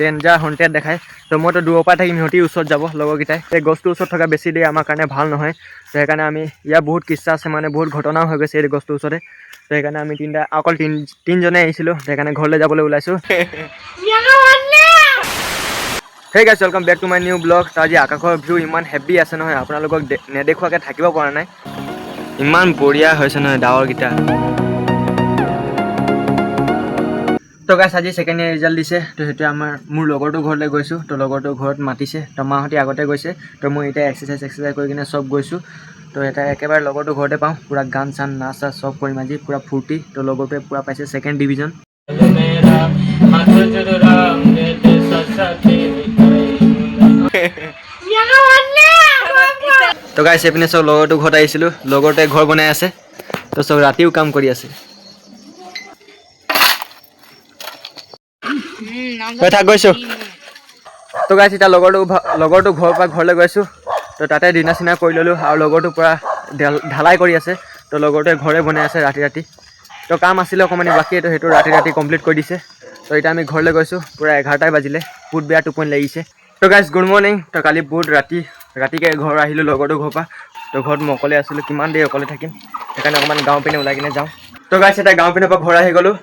Danger haunted দেখায় তো মইতো দূৰৰ পৰা থাকিম সিহঁতি ওচৰত যাব লগৰকেইটাই এই গছটোৰ ওচৰত থকা বেছি দেৰি আমাৰ কাৰণে ভাল নহয় তো সেইকাৰণে আমি ইয়াৰ বহুত কিস্ছা আছে মানে বহুত ঘটনাও হৈ গৈছে এই গছটোৰ ওচৰতে তো সেইকাৰণে আমি অকল তিনিজনে আহিছিলোঁ সেইকাৰণে ঘৰলৈ যাবলৈ ওলাইছোঁ hey guys welcome back to my new blog তো আজি আকাশৰ ভিউ ইমান হেভি আছে নহয় আপোনালোকক নেদেখুৱাকৈ থাকিব পৰা নাই ইমান বঢ়িয়া হৈছে নহয় ডাৱৰকেইটা তো গাইছ আজি ছেকেণ্ড ইয়েৰ ৰিজাল্ট দিছে তো সেইটোৱে মোৰ লগৰটোৰ ঘৰলৈ গৈছোঁ তো লগৰটোৰ ঘৰত মাতিছে তো মাহঁতে আগতে গৈছে তো মই এতিয়া এক্সাৰচাইজ কৰি কিনে চব গৈছোঁ তো এটা একেবাৰে লগৰটোৰ ঘৰতে পাওঁ পূৰা গান চান নাচ চাচ চব কৰিম আজি পূৰা ফূৰ্তি তো লগৰটোৱে পূৰা পাইছে ছেকেণ্ড ডিভিজন তো গাইছ এইপিনে চব লগৰটোৰ ঘৰত আহিছিলোঁ লগৰটোৱে ঘৰ বনাই আছে তো চব ৰাতিও কাম কৰি আছে গৈছোঁ তো গাইছ এতিয়া লগৰটো ঘৰৰ পৰা ঘৰলৈ গৈছোঁ তো তাতে দিনা চিনা কৰি ল'লোঁ আৰু লগৰটো পূৰা ঢালাই কৰি আছে তো লগৰটোৱে ঘৰে বনাই আছে ৰাতি তো কাম আছিলে অকণমান বাকী তো সেইটো ৰাতি কমপ্লিট কৰি দিছে তো এতিয়া আমি ঘৰলৈ গৈছোঁ পূৰা 11টাই বাজিলে বহুত বেয়া টোপনি লাগিছে তো গাইছ গুড মৰ্ণিং তো কালি বহুত ৰাতিকৈ ঘৰ আহিলোঁ লগৰটোৰ ঘৰৰ পৰা তো ঘৰত মই অকলে আছিলোঁ কিমান দেৰি অকলে থাকিম সেইকাৰণে অকণমান গাঁও পিনে ওলাই কিনে যাওঁ তো গাইছ এতিয়া গাঁও পিনৰ পৰা ঘৰ আহি গ'লোঁ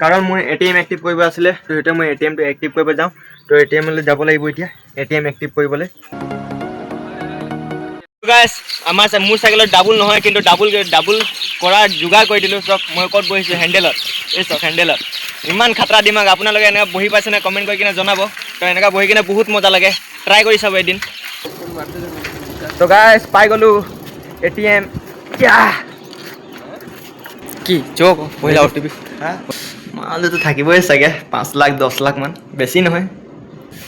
কাৰণ মোৰ ATM এক্টিভ কৰিব আছিলে তো সেইটোৱে মই ATMটো এক্টিভ কৰিব যাওঁ তো ATMলৈ যাব লাগিব এতিয়া ATM এক্টিভ কৰিবলৈ গাইছ মোৰ চাইকেলত ডাবুল নহয় কিন্তু ডাবুল কৰাৰ যোগাৰ কৰি দিলোঁ চক মই ক'ত বহিছোঁ হেণ্ডেলত এই চক হেণ্ডেলত ইমান খাতৰা দিমাগ আপোনালোকে এনেকৈ বহি পাইছেনে কমেণ্ট কৰি কিনে জনাব তো এনেকৈ বহি কিনে বহুত মজা লাগে ট্ৰাই কৰি চাব এদিন তো গাইছ পাই গ'লোঁ ATM কি চক পহিলা OTP মালটো থাকিবই চাগে 5 লাখ 10 লাখ মান বেছি নহয়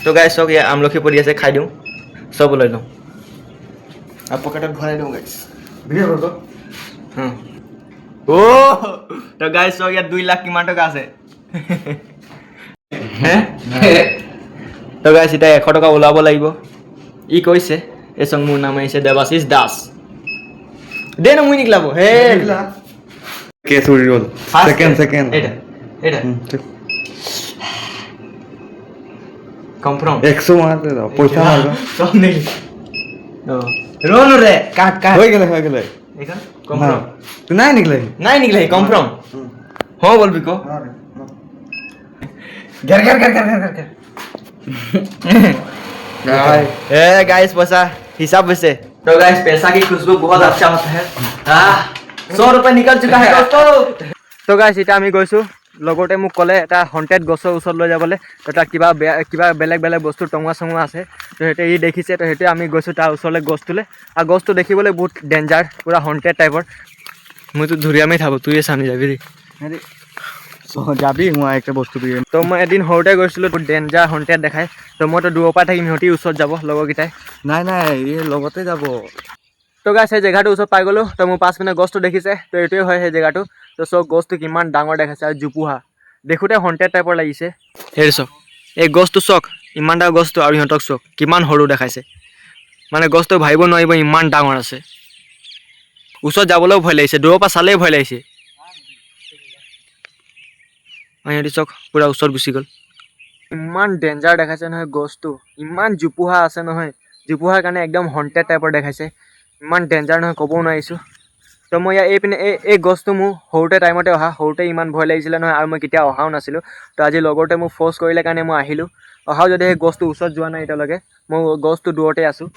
তো গাইছ চক ইয়াৰ আমলখি পৰি আছে খাই দিওঁ চব লৈ লওঁ আৰু পকেটত ভৰাই দিওঁ গাইছ তো গাইছ চক ইয়াত 2 লাখ কিমান টকা আছে তো গাইছ এতিয়া 100 টকা ওলাব লাগিব ই কৈছে এই চক মোৰ নাম আহিছে দেৱাশিষ দাস দে না মুই নিকলাব হে কেস উড়ি গেল সেকেন্ড এটা কনফার্ম 100 মারতে দাও পয়সা মারবা সব নেই রোন রে কাট হয়ে গেলে এখন কনফার্ম তুই নাই নিকলে কনফার্ম हो বলবি কো घर गाइस पैसा हिसाब वैसे तो गाइस पैसा की खुशबू बहुत अच्छा होता है 100 रुपए निकल चुका है दोस्तों तो गाइस इटा আমি গৈছো লগতে মোক কলে এটা হন্টেড গছৰ ওচৰত লৈ যাবলৈ তো তাত কিবা বেলেগ বস্তু টঙা আছে তো হেতে ই দেখিছে তো হেতে আমি গৈছো তাৰ ওচৰলৈ গছটোলে আৰু গছটো দেখিবলৈ বহুত ডেঞ্জাৰ পুৰা হন্টেড টাইপৰ মইতো ধুৰিয়ামে থাকো তুইয়ে সামনে যাবি ৰে আৰে যাবি মই একটা বস্তু দিয়ে তো মই এদিন সৰুতে গৈছিলোঁ ডেঞ্জাৰ হন্টেড দেখায় তো মইতো দূৰৰ পৰা থাকিম সিহঁতি ওচৰত যাব লগৰকেইটাই নাই এই লগতে যাব তো গাইছ সেই জেগাটোৰ ওচৰত পাই গ'লোঁ তো মোৰ পাছপিনে গছটো দেখিছে তো এইটোৱে হয় সেই জেগাটো তো চক গছটো কিমান ডাঙৰ দেখাইছে আৰু জোপোহা দেখোঁতে হন্টেড টাইপৰ লাগিছে হেৰি চক এই গছটো চক ইমান ডাঙৰ গছটো আৰু সিহঁতক চক কিমান সৰু দেখাইছে মানে গছটো ভাবিব নোৱাৰিব ইমান ডাঙৰ আছে ওচৰত যাবলৈও ভয় লাগিছে দূৰৰ পৰা চালেই ভয় লাগিছে সিহঁতি চক পূৰা ওচৰত গুচি গ'ল ইমান ডেঞ্জাৰ দেখাইছে নহয় গছটো ইমান জোপোহা আছে নহয় জোপোহাৰ কাৰণে একদম হন্টেড টাইপৰ দেখাইছে ইমান ডেঞ্জাৰ নহয় ক'বও নোৱাৰিছোঁ তো মই এইপিনে এই গছটো মোৰ সৰুতে টাইমতে সৰুতে ইমান ভয় লাগিছিলে নহয় আৰু মই কেতিয়া অহাও নাছিলোঁ তো আজি লগৰটোৱে মোক ফ'ৰ্চ কৰিলে কাৰণে মই আহিলোঁ অহাও যদি সেই গছটো ওচৰত যোৱা নাই এতিয়ালৈকে মই গছটো দূৰতে আছোঁ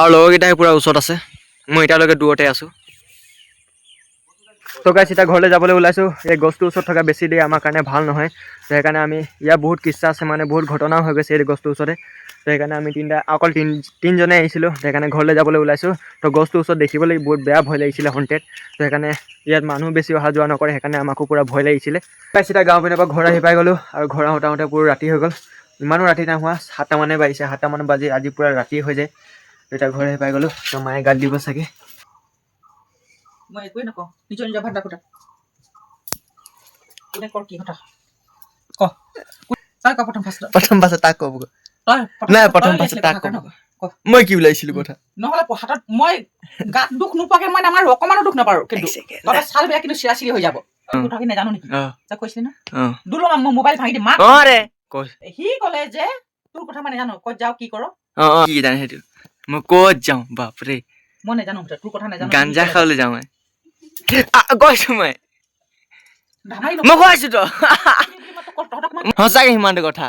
আৰু লগৰকেইটাই পূৰা ওচৰত আছে মই এতিয়ালৈকে দূৰতে আছোঁ তো গাইছ এতিয়া ঘৰলৈ যাবলৈ ওলাইছোঁ এই গছটোৰ ওচৰত থকা বেছি দেৰি আমাৰ কাৰণে ভাল নহয় তো সেইকাৰণে আমি ইয়াৰ বহুত কিস্ছা আছে মানে বহুত ঘটনাও হৈ গৈছে এই গছটোৰ ওচৰতে তো সেইকাৰণে আমি অকল তিনিজনে আহিছিলোঁ সেইকাৰণে ঘৰলৈ যাবলৈ ওলাইছোঁ তো গছটোৰ ওচৰত দেখিবলৈ বহুত বেয়া ভয় লাগিছিলে হন্টেড তো সেইকাৰণে ইয়াত মানুহ বেছি অহা যোৱা নকৰে সেইকাৰণে আমাকো পূৰা ভয় লাগিছিলে গাইছ এতিয়া গাঁও পিনৰ পৰা ঘৰ আহি পাই গ'লোঁ আৰু ঘৰ আহোঁতে পূৰা ৰাতি হৈ গ'ল ইমানো ৰাতি নাই হোৱা 7টামানে বাজিছে 7টামান বাজি আজি পূৰা ৰাতি হৈ যায় এতিয়া ঘৰ আহি পাই গ'লোঁ তো মায়ে গাত দিব চাগে মই একোৱে নকওঁ নিজৰ ভাত ৰাখোঁতা কোনে কৰ কি কথা ক তই ক প্ৰথম পাছত তাক ক'ব নাই প্ৰথম পাছত তাক ক'ব মই কি ওলাইছিলোঁ কথা নহ'লে হাতত মই গাত দুখ নোপোৱাকৈ মই আমাৰ অকণমানো দুখ নাপাৰোঁ কিন্তু তই ছাল বেয়া কিন্তু চিৰা চিৰি হৈ যাব কথাখিনি নাজানো নেকি তই কৈছিলি ন দুলো মোৰ মোবাইল ভাঙি দিম মা ৰে কৈ সি ক'লে যে তোৰ কথা মানে জানো ক'ত যাওঁ কি কৰ অঁ কি জানে সেইটো মই ক'ত যাওঁ বাপৰে মই নাজানো তোৰ কথা নাজানো গাঞ্জা খাবলৈ যাওঁ মই গৈছো মই ধামাৰি মই কৈছো তো তহঁতক মই সঁচাকে সিমানটো কথা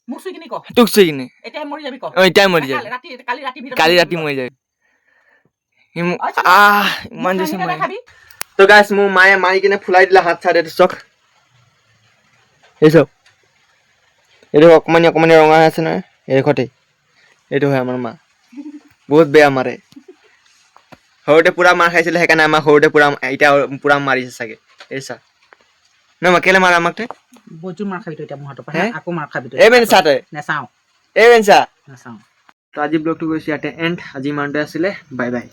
মোক চুই কিনি ক তোক চুই কিনে এতিয়া মৰি যাবি ক এতিয়াই মৰি যাবি কালি ৰাতি মৰি যাবি ইমান দিছে মই তো গাইছ মোৰ মায়ে মাৰি কিনে ফুলাই দিলে হাত চাত এইটো চক এই চক এইটো অকণমানি অকণমানি ৰঙা হৈ আছে নহয় এইডোখৰতেই এইটো হয় আমাৰ মা বহুত বেয়া মাৰে সৰুতে পূৰা মাৰ খাইছিলে সেইকাৰণে আমাক সৰুতে পূৰা এতিয়া পূৰা মাৰিছে চাগে এই চা নহয় মই কেলে মাৰা আমাক তই বজু মাৰ খাবি এতিয়া মোৰ হাতৰ পৰা হে? আকৌ মাৰ খাবি এই বেঞ্চা তই নেচাওঁ এই বেঞ্চা নেচাওঁ তো আজি ব্লগটো গৈছোঁ ইয়াতে এণ্ড আজি ইমানতে আছিলে বাই বাই